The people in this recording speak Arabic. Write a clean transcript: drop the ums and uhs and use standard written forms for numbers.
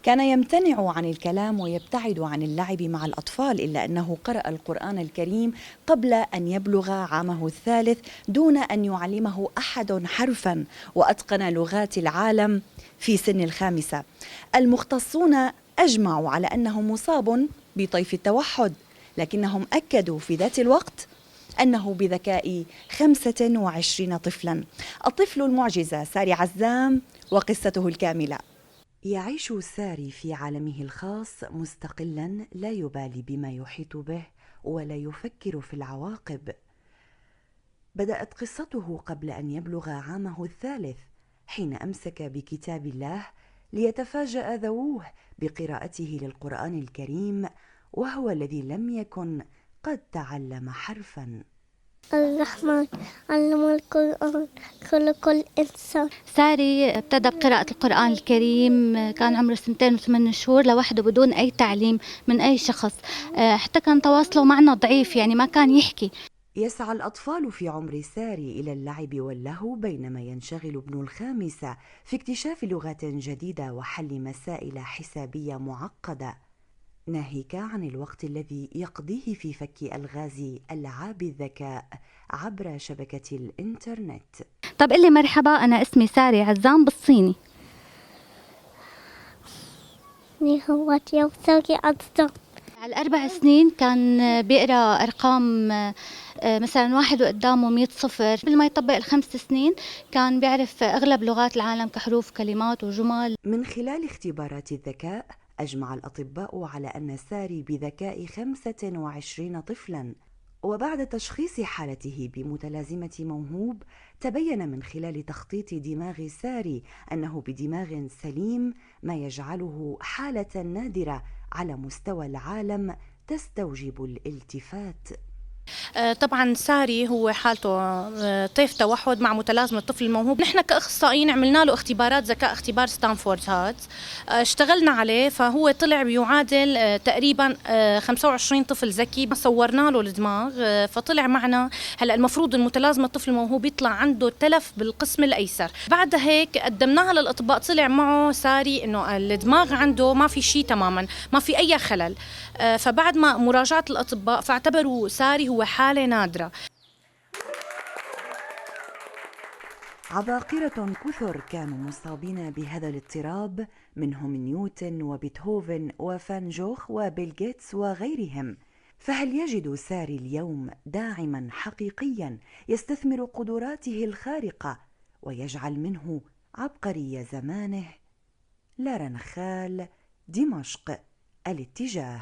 كان يمتنع عن الكلام ويبتعد عن اللعب مع الأطفال، إلا أنه قرأ القرآن الكريم قبل أن يبلغ عامه الثالث دون أن يعلمه أحد حرفا، وأتقن لغات العالم في سن الخامسة. المختصون أجمعوا على أنه مصاب بطيف التوحد، لكنهم أكدوا في ذات الوقت أنه بذكاء 25 طفلا. الطفل المعجزة ساري عزام وقصته الكاملة. يعيش ساري في عالمه الخاص مستقلا، لا يبالي بما يحيط به ولا يفكر في العواقب. بدأت قصته قبل أن يبلغ عامه الثالث، حين أمسك بكتاب الله ليتفاجأ ذووه بقراءته للقرآن الكريم، وهو الذي لم يكن قد تعلم حرفا. الرحمن علم القرآن خلق الإنسان. ساري ابتدى بقراءة القرآن الكريم كان عمره 2 و8 شهور لوحده بدون أي تعليم من أي شخص، حتى كان تواصله معنا ضعيف، يعني ما كان يحكي. يسعى الأطفال في عمر ساري إلى اللعب واللهو، بينما ينشغل ابن الخامسة في اكتشاف لغات جديدة وحل مسائل حسابية معقدة، ناهيك عن الوقت الذي يقضيه في فك ألغاز ألعاب الذكاء عبر شبكة الإنترنت. طب قل لي مرحبا، أنا اسمي ساري عزام بالصيني. هو ساري عزام. على 4 سنين كان بيقرأ أرقام، مثلا 1 وقدامه 100 صفر. قبل ما يطبق ال5 سنين كان بيعرف أغلب لغات العالم كحروف كلمات وجمل. من خلال اختبارات الذكاء أجمع الأطباء على أن ساري بذكاء 25 طفلا، وبعد تشخيص حالته بمتلازمة موهوب تبين من خلال تخطيط دماغ ساري أنه بدماغ سليم، ما يجعله حالة نادرة على مستوى العالم تستوجب الالتفات. طبعا ساري هو حالته طيف توحد مع متلازمة الطفل الموهوب. نحن كأخصائيين عملنا له اختبارات ذكاء، اختبار ستانفورد هات، اشتغلنا عليه، فهو طلع بيعادل تقريبا 25 طفل ذكي. صورنا له الدماغ فطلع معنا. هلا المفروض المتلازمة الطفل الموهوب يطلع عنده تلف بالقسم الأيسر. بعد هيك قدمناها للأطباء، طلع معه ساري إنه الدماغ عنده ما في شيء تماما، ما في أي خلل. فبعد ما مراجعة الأطباء فاعتبروا ساري هو حالة نادرة. عباقرة كثر كانوا مصابين بهذا الاضطراب، منهم نيوتن وبيتهوفن وفان جوخ وبيل غيتس وغيرهم. فهل يجد ساري اليوم داعما حقيقيا يستثمر قدراته الخارقة ويجعل منه عبقري زمانه؟ لارا نخال، دمشق، الاتجاه.